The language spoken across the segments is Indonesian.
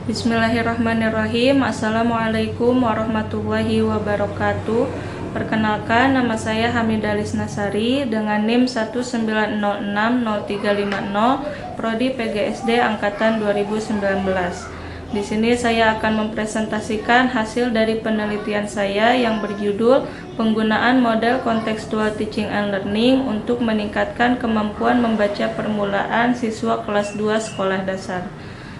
Bismillahirrahmanirrahim. Assalamualaikum warahmatullahi wabarakatuh. Perkenalkan, nama saya Hamidah Lisnasari dengan NIM 190600350, Prodi PGSD Angkatan 2019. Di sini saya akan mempresentasikan hasil dari penelitian saya yang berjudul penggunaan model kontekstual teaching and learning untuk meningkatkan kemampuan membaca permulaan siswa kelas 2 sekolah dasar.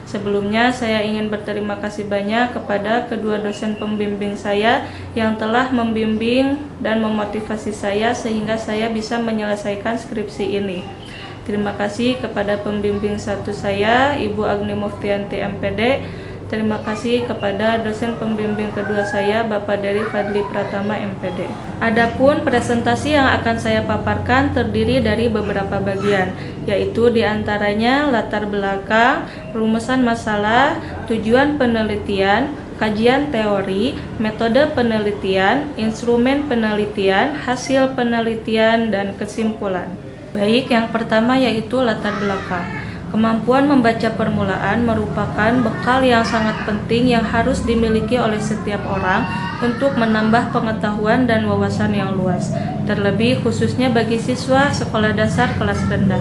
Sebelumnya, saya ingin berterima kasih banyak kepada kedua dosen pembimbing saya yang telah membimbing dan memotivasi saya sehingga saya bisa menyelesaikan skripsi ini. Terima kasih kepada pembimbing satu saya, Ibu Agni Muftianti MPD. Terima kasih kepada dosen pembimbing kedua saya, Bapak Dery Fadli Pratama MPD. Adapun presentasi yang akan saya paparkan terdiri dari beberapa bagian, yaitu diantaranya latar belakang, rumusan masalah, tujuan penelitian, kajian teori, metode penelitian, instrumen penelitian, hasil penelitian, dan kesimpulan. Baik, yang pertama yaitu latar belakang. Kemampuan membaca permulaan merupakan bekal yang sangat penting yang harus dimiliki oleh setiap orang untuk menambah pengetahuan dan wawasan yang luas, terlebih khususnya bagi siswa sekolah dasar kelas rendah.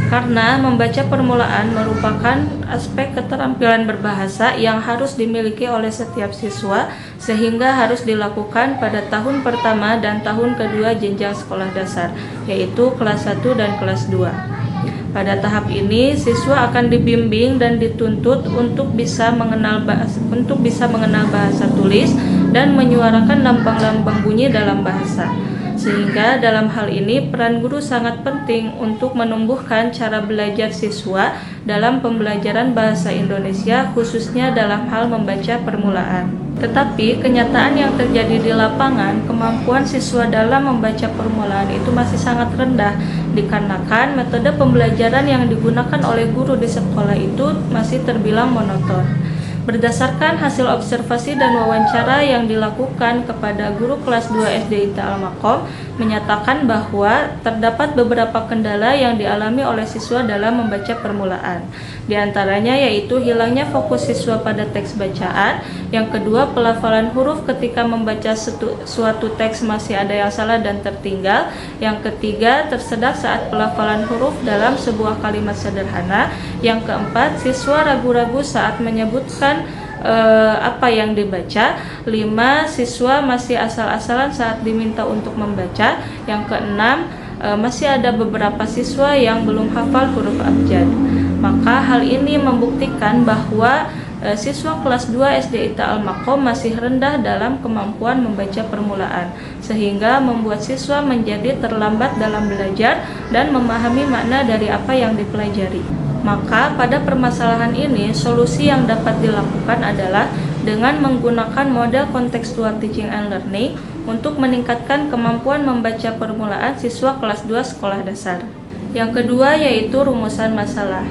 Karena membaca permulaan merupakan aspek keterampilan berbahasa yang harus dimiliki oleh setiap siswa, sehingga harus dilakukan pada tahun pertama dan tahun kedua jenjang sekolah dasar, yaitu kelas 1 dan kelas 2. Pada tahap ini, siswa akan dibimbing dan dituntut untuk bisa mengenal bahasa tulis dan menyuarakan lambang-lambang bunyi dalam bahasa. Sehingga dalam hal ini peran guru sangat penting untuk menumbuhkan cara belajar siswa dalam pembelajaran bahasa Indonesia, khususnya dalam hal membaca permulaan. Tetapi kenyataan yang terjadi di lapangan, kemampuan siswa dalam membaca permulaan itu masih sangat rendah, dikarenakan metode pembelajaran yang digunakan oleh guru di sekolah itu masih terbilang monoton. Berdasarkan hasil observasi dan wawancara yang dilakukan kepada guru kelas 2 SD ITA Al-Maqom, menyatakan bahwa terdapat beberapa kendala yang dialami oleh siswa dalam membaca permulaan. Di antaranya yaitu hilangnya fokus siswa pada teks bacaan, yang kedua pelafalan huruf ketika membaca suatu teks masih ada yang salah dan tertinggal, yang ketiga tersedak saat pelafalan huruf dalam sebuah kalimat sederhana, yang keempat siswa ragu-ragu saat menyebutkan apa yang dibaca, 5 siswa masih asal-asalan saat diminta untuk membaca, yang keenam masih ada beberapa siswa yang belum hafal huruf abjad. Maka hal ini membuktikan bahwa siswa kelas 2 SD ITA Al-Maqom masih rendah dalam kemampuan membaca permulaan, sehingga membuat siswa menjadi terlambat dalam belajar dan memahami makna dari apa yang dipelajari. Maka pada permasalahan ini, solusi yang dapat dilakukan adalah dengan menggunakan model kontekstual teaching and learning untuk meningkatkan kemampuan membaca permulaan siswa kelas 2 sekolah dasar. Yang kedua yaitu rumusan masalah.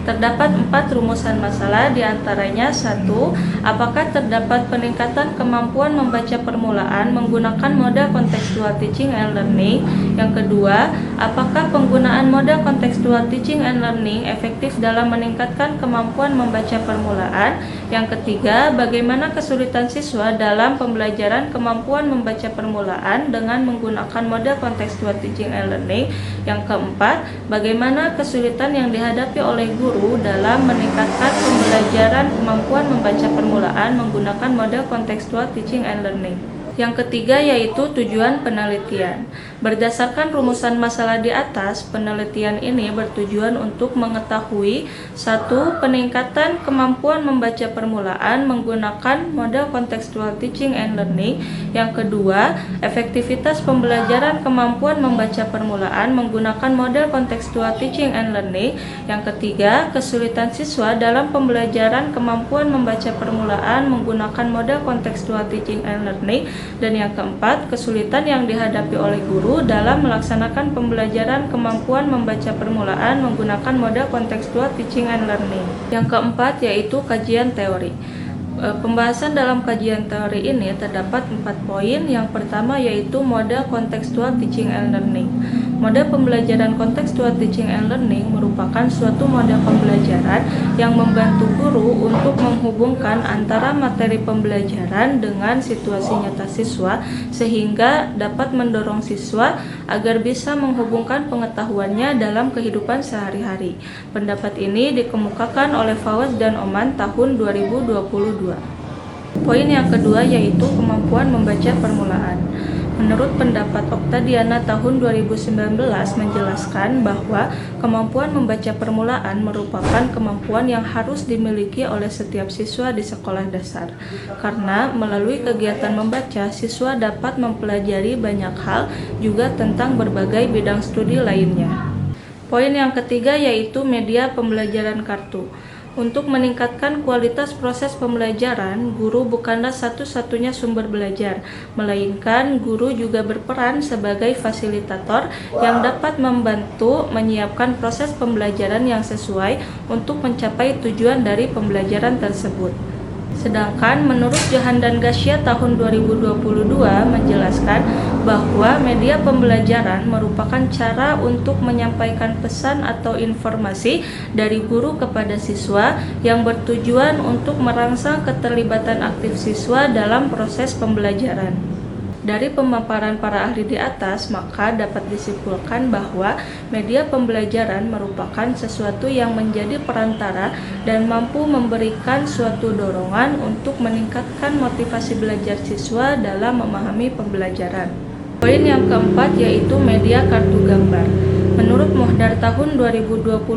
Terdapat 4 rumusan masalah, diantaranya 1. Apakah terdapat peningkatan kemampuan membaca permulaan menggunakan model kontekstual teaching and learning? Yang kedua, apakah penggunaan model kontekstual teaching and learning efektif dalam meningkatkan kemampuan membaca permulaan? Yang ketiga, bagaimana kesulitan siswa dalam pembelajaran kemampuan membaca permulaan dengan menggunakan model kontekstual teaching and learning? Yang keempat, bagaimana kesulitan yang dihadapi oleh guru dalam meningkatkan pembelajaran kemampuan membaca permulaan menggunakan model kontekstual teaching and learning. Yang ketiga yaitu tujuan penelitian. Berdasarkan rumusan masalah di atas, penelitian ini bertujuan untuk mengetahui 1. Peningkatan kemampuan membaca permulaan menggunakan model kontekstual teaching and learning. Yang kedua, efektivitas pembelajaran kemampuan membaca permulaan menggunakan model kontekstual teaching and learning. Yang ketiga, kesulitan siswa dalam pembelajaran kemampuan membaca permulaan menggunakan model kontekstual teaching and learning. Dan yang keempat, kesulitan yang dihadapi oleh guru dalam melaksanakan pembelajaran kemampuan membaca permulaan menggunakan model kontekstual teaching and learning. Yang keempat yaitu kajian teori. Pembahasan dalam kajian teori ini terdapat 4 poin. Yang pertama yaitu model kontekstual teaching and learning. Model pembelajaran kontekstual teaching and learning merupakan suatu model pembelajaran yang membantu guru untuk menghubungkan antara materi pembelajaran dengan situasi nyata siswa sehingga dapat mendorong siswa agar bisa menghubungkan pengetahuannya dalam kehidupan sehari-hari. Pendapat ini dikemukakan oleh Fawaz dan Oman tahun 2022. Poin yang kedua yaitu kemampuan membaca permulaan. Menurut pendapat Oktadiana tahun 2019 menjelaskan bahwa kemampuan membaca permulaan merupakan kemampuan yang harus dimiliki oleh setiap siswa di sekolah dasar. Karena melalui kegiatan membaca, siswa dapat mempelajari banyak hal juga tentang berbagai bidang studi lainnya. Poin yang ketiga yaitu media pembelajaran kartu. Untuk meningkatkan kualitas proses pembelajaran, guru bukanlah satu-satunya sumber belajar, melainkan guru juga berperan sebagai fasilitator yang dapat membantu menyiapkan proses pembelajaran yang sesuai untuk mencapai tujuan dari pembelajaran tersebut. Sedangkan menurut Johan dan Gasya tahun 2022 menjelaskan bahwa media pembelajaran merupakan cara untuk menyampaikan pesan atau informasi dari guru kepada siswa yang bertujuan untuk merangsang keterlibatan aktif siswa dalam proses pembelajaran. Dari pemaparan para ahli di atas, maka dapat disimpulkan bahwa media pembelajaran merupakan sesuatu yang menjadi perantara dan mampu memberikan suatu dorongan untuk meningkatkan motivasi belajar siswa dalam memahami pembelajaran. Poin yang keempat yaitu media kartu gambar. Menurut Mohdar tahun 2022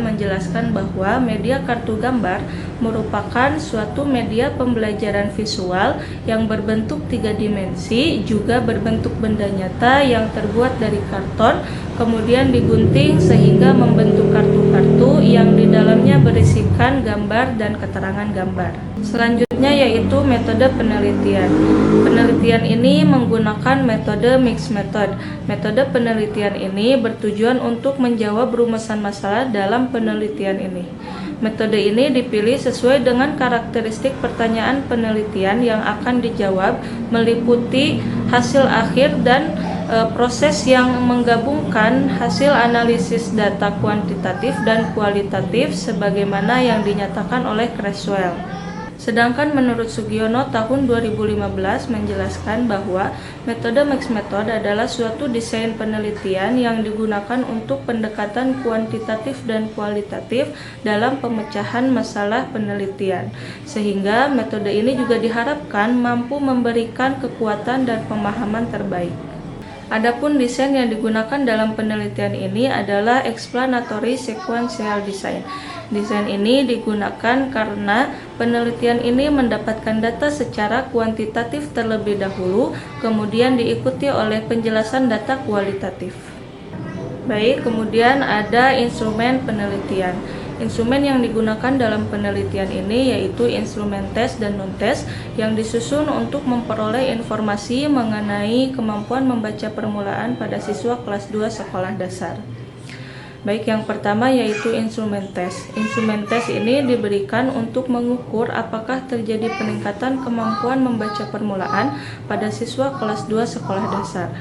menjelaskan bahwa media kartu gambar merupakan suatu media pembelajaran visual yang berbentuk 3 dimensi, juga berbentuk benda nyata yang terbuat dari karton, kemudian digunting sehingga membentuk kartu-kartu yang di dalamnya berisikan gambar dan keterangan gambar. Selanjutnya yaitu metode penelitian. Penelitian ini menggunakan metode mixed method. Metode penelitian ini bertujuan untuk menjawab rumusan masalah dalam penelitian ini. Metode ini dipilih sesuai dengan karakteristik pertanyaan penelitian yang akan dijawab, meliputi hasil akhir dan proses yang menggabungkan hasil analisis data kuantitatif dan kualitatif sebagaimana yang dinyatakan oleh Creswell. Sedangkan menurut Sugiono tahun 2015 menjelaskan bahwa metode mixed method adalah suatu desain penelitian yang digunakan untuk pendekatan kuantitatif dan kualitatif dalam pemecahan masalah penelitian. Sehingga metode ini juga diharapkan mampu memberikan kekuatan dan pemahaman terbaik. Adapun desain yang digunakan dalam penelitian ini adalah explanatory sequential design. Desain ini digunakan karena penelitian ini mendapatkan data secara kuantitatif terlebih dahulu, kemudian diikuti oleh penjelasan data kualitatif. Baik, kemudian ada instrumen penelitian. Instrumen yang digunakan dalam penelitian ini yaitu instrumen tes dan non-tes yang disusun untuk memperoleh informasi mengenai kemampuan membaca permulaan pada siswa kelas 2 sekolah dasar. Baik, yang pertama yaitu instrumen tes. Instrumen tes ini diberikan untuk mengukur apakah terjadi peningkatan kemampuan membaca permulaan pada siswa kelas 2 sekolah dasar.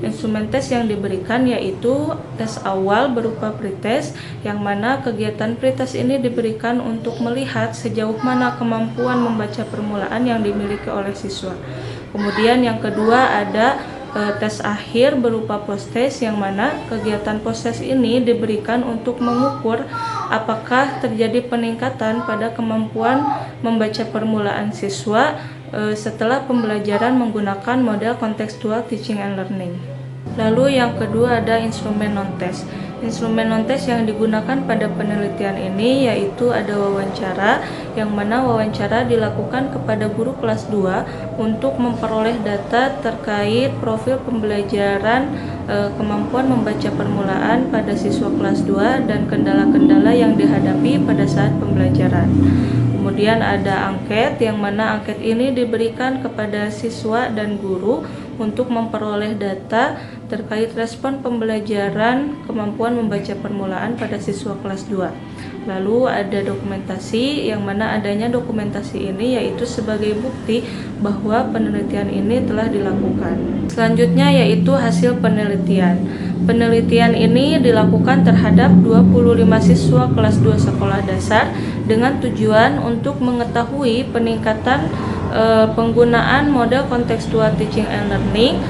Instrumen tes yang diberikan yaitu tes awal berupa pretest, yang mana kegiatan pretest ini diberikan untuk melihat sejauh mana kemampuan membaca permulaan yang dimiliki oleh siswa. Kemudian yang kedua ada tes akhir berupa post-test, yang mana kegiatan post-test ini diberikan untuk mengukur apakah terjadi peningkatan pada kemampuan membaca permulaan siswa setelah pembelajaran menggunakan model kontekstual teaching and learning. Lalu yang kedua ada instrumen non-test. Instrumen non-test yang digunakan pada penelitian ini yaitu ada wawancara, yang mana wawancara dilakukan kepada guru kelas 2 untuk memperoleh data terkait profil pembelajaran kemampuan membaca permulaan pada siswa kelas 2 dan kendala-kendala yang dihadapi pada saat pembelajaran. Kemudian ada angket, yang mana angket ini diberikan kepada siswa dan guru untuk memperoleh data terkait respon pembelajaran kemampuan membaca permulaan pada siswa kelas 2. Lalu ada dokumentasi, yang mana adanya dokumentasi ini yaitu sebagai bukti bahwa penelitian ini telah dilakukan. Selanjutnya yaitu hasil penelitian. Penelitian ini dilakukan terhadap 25 siswa kelas 2 sekolah dasar dengan tujuan untuk mengetahui peningkatan penggunaan model kontekstual teaching and learning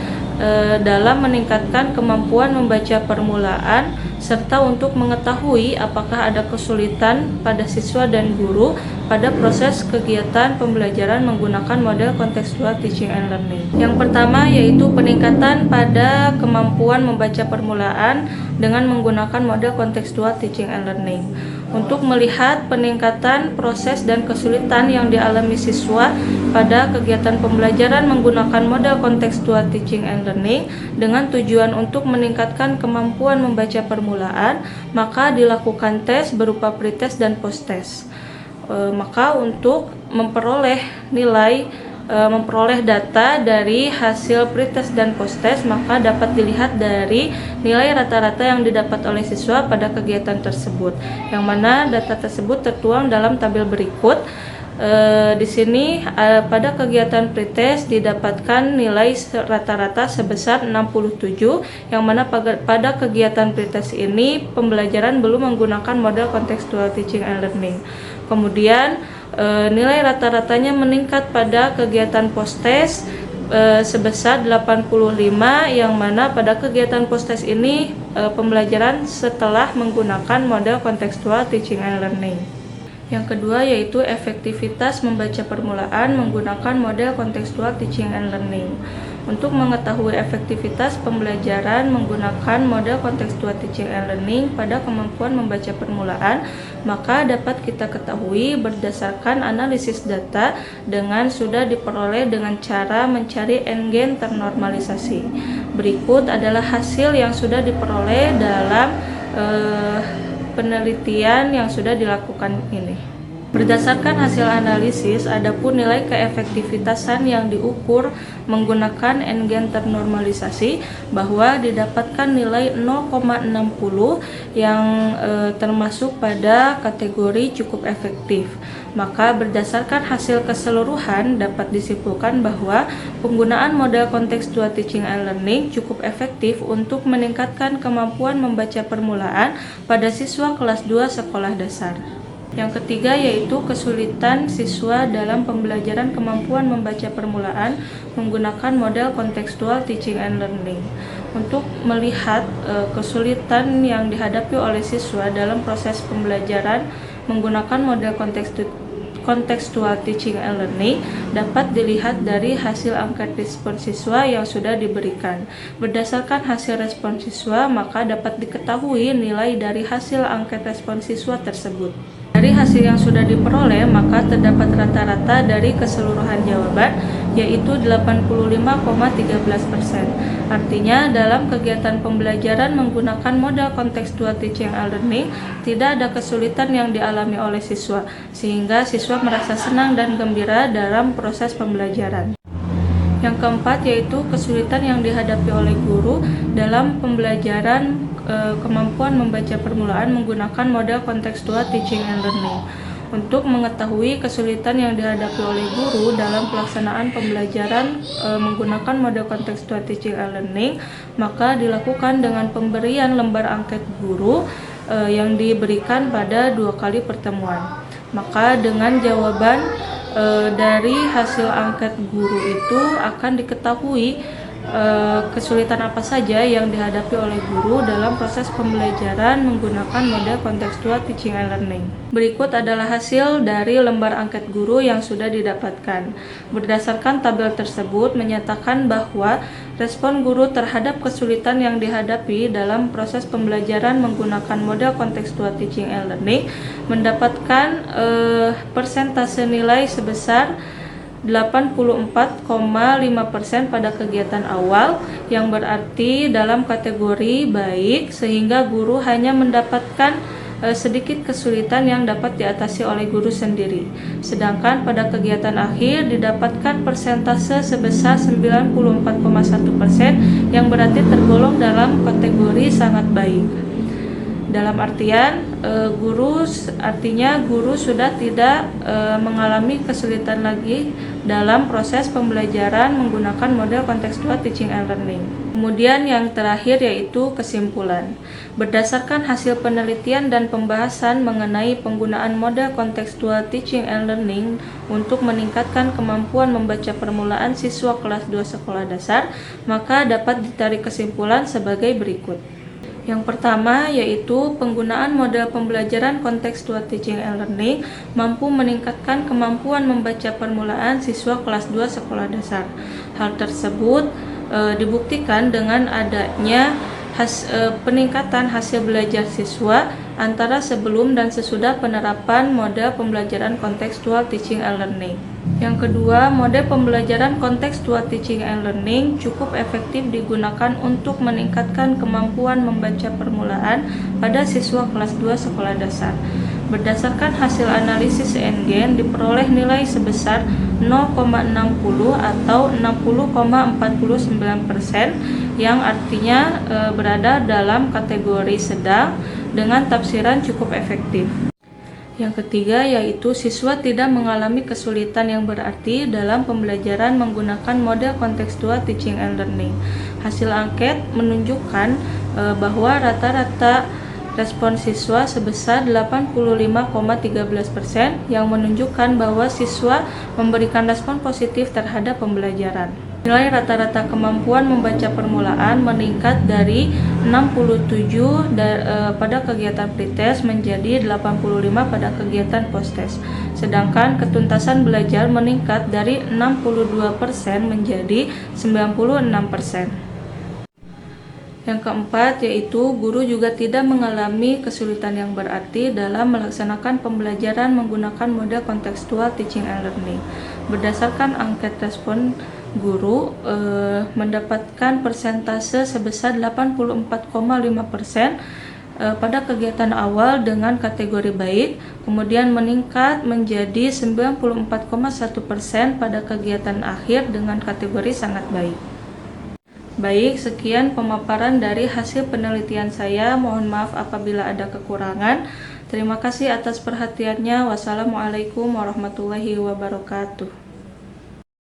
dalam meningkatkan kemampuan membaca permulaan serta untuk mengetahui apakah ada kesulitan pada siswa dan guru pada proses kegiatan pembelajaran menggunakan model kontekstual teaching and learning. Yang pertama yaitu peningkatan pada kemampuan membaca permulaan dengan menggunakan model kontekstual teaching and learning. Untuk melihat peningkatan proses dan kesulitan yang dialami siswa pada kegiatan pembelajaran menggunakan model kontekstual teaching and learning dengan tujuan untuk meningkatkan kemampuan membaca permulaan, maka dilakukan tes berupa pretest dan posttest. Maka untuk memperoleh data dari hasil pretest dan posttest, maka dapat dilihat dari nilai rata-rata yang didapat oleh siswa pada kegiatan tersebut, yang mana data tersebut tertuang dalam tabel berikut. Di sini pada kegiatan pretest didapatkan nilai rata-rata sebesar 67, yang mana pada kegiatan pretest ini pembelajaran belum menggunakan model kontekstual teaching and learning. Kemudian nilai rata-ratanya meningkat pada kegiatan posttest sebesar 85, yang mana pada kegiatan posttest ini pembelajaran setelah menggunakan model kontekstual teaching and learning. Yang kedua yaitu efektivitas membaca permulaan menggunakan model kontekstual teaching and learning. Untuk mengetahui efektivitas pembelajaran menggunakan model kontekstual teaching and learning pada kemampuan membaca permulaan, maka dapat kita ketahui berdasarkan analisis data dengan sudah diperoleh dengan cara mencari n-gain ternormalisasi. Berikut adalah hasil yang sudah diperoleh dalam penelitian yang sudah dilakukan ini. Berdasarkan hasil analisis, adapun nilai keefektivitasan yang diukur menggunakan n-gain ternormalisasi bahwa didapatkan nilai 0,60 yang termasuk pada kategori cukup efektif. Maka berdasarkan hasil keseluruhan dapat disimpulkan bahwa penggunaan model kontekstual teaching and learning cukup efektif untuk meningkatkan kemampuan membaca permulaan pada siswa kelas 2 sekolah dasar. Yang ketiga yaitu kesulitan siswa dalam pembelajaran kemampuan membaca permulaan menggunakan model kontekstual teaching and learning. Untuk melihat kesulitan yang dihadapi oleh siswa dalam proses pembelajaran menggunakan model kontekstual teaching and learning dapat dilihat dari hasil angket respon siswa yang sudah diberikan. Berdasarkan hasil respon siswa, maka dapat diketahui nilai dari hasil angket respon siswa tersebut. Dari hasil yang sudah diperoleh, maka terdapat rata-rata dari keseluruhan jawaban, yaitu 85,13%. Artinya, dalam kegiatan pembelajaran menggunakan model kontekstual teaching and learning, tidak ada kesulitan yang dialami oleh siswa, sehingga siswa merasa senang dan gembira dalam proses pembelajaran. Yang keempat yaitu kesulitan yang dihadapi oleh guru dalam pembelajaran kemampuan membaca permulaan menggunakan model kontekstual teaching and learning. Untuk mengetahui kesulitan yang dihadapi oleh guru dalam pelaksanaan pembelajaran menggunakan model kontekstual teaching and learning, maka dilakukan dengan pemberian lembar angket guru yang diberikan pada 2 kali pertemuan. Maka dengan jawaban dari hasil angket guru itu akan diketahui kesulitan apa saja yang dihadapi oleh guru dalam proses pembelajaran menggunakan model kontekstual teaching and learning. Berikut adalah hasil dari lembar angket guru yang sudah didapatkan. Berdasarkan tabel tersebut menyatakan bahwa respon guru terhadap kesulitan yang dihadapi dalam proses pembelajaran menggunakan model kontekstual teaching and learning mendapatkan persentase nilai sebesar 84,5% pada kegiatan awal, yang berarti dalam kategori baik, sehingga guru hanya mendapatkan sedikit kesulitan yang dapat diatasi oleh guru sendiri. Sedangkan pada kegiatan akhir didapatkan persentase sebesar 94,1% yang berarti tergolong dalam kategori sangat baik. Dalam artian artinya guru sudah tidak mengalami kesulitan lagi dalam proses pembelajaran menggunakan model kontekstual teaching and learning. Kemudian yang terakhir yaitu kesimpulan. Berdasarkan hasil penelitian dan pembahasan mengenai penggunaan model kontekstual teaching and learning untuk meningkatkan kemampuan membaca permulaan siswa kelas 2 sekolah dasar, maka dapat ditarik kesimpulan sebagai berikut. Yang pertama yaitu penggunaan model pembelajaran kontekstual teaching and learning mampu meningkatkan kemampuan membaca permulaan siswa kelas 2 sekolah dasar. Hal tersebut dibuktikan dengan adanya peningkatan hasil belajar siswa antara sebelum dan sesudah penerapan model pembelajaran kontekstual teaching and learning. Yang kedua, model pembelajaran kontekstual teaching and learning cukup efektif digunakan untuk meningkatkan kemampuan membaca permulaan pada siswa kelas 2 sekolah dasar. Berdasarkan hasil analisis Enggen diperoleh nilai sebesar 0,60 atau 60,49% yang artinya berada dalam kategori sedang dengan tafsiran cukup efektif. Yang ketiga yaitu siswa tidak mengalami kesulitan yang berarti dalam pembelajaran menggunakan model kontekstual teaching and learning. Hasil angket menunjukkan bahwa rata-rata respon siswa sebesar 85,13% yang menunjukkan bahwa siswa memberikan respon positif terhadap pembelajaran. Nilai rata-rata kemampuan membaca permulaan meningkat dari 67 pada kegiatan pretest menjadi 85 pada kegiatan posttest. Sedangkan ketuntasan belajar meningkat dari 62% menjadi 96%. Yang keempat yaitu guru juga tidak mengalami kesulitan yang berarti dalam melaksanakan pembelajaran menggunakan model kontekstual teaching and learning. Berdasarkan angket respon, guru mendapatkan persentase sebesar 84,5% pada kegiatan awal dengan kategori baik, kemudian meningkat menjadi 94,1% pada kegiatan akhir dengan kategori sangat baik. Baik, sekian pemaparan dari hasil penelitian saya. Mohon maaf apabila ada kekurangan. Terima kasih atas perhatiannya. Wassalamualaikum warahmatullahi wabarakatuh.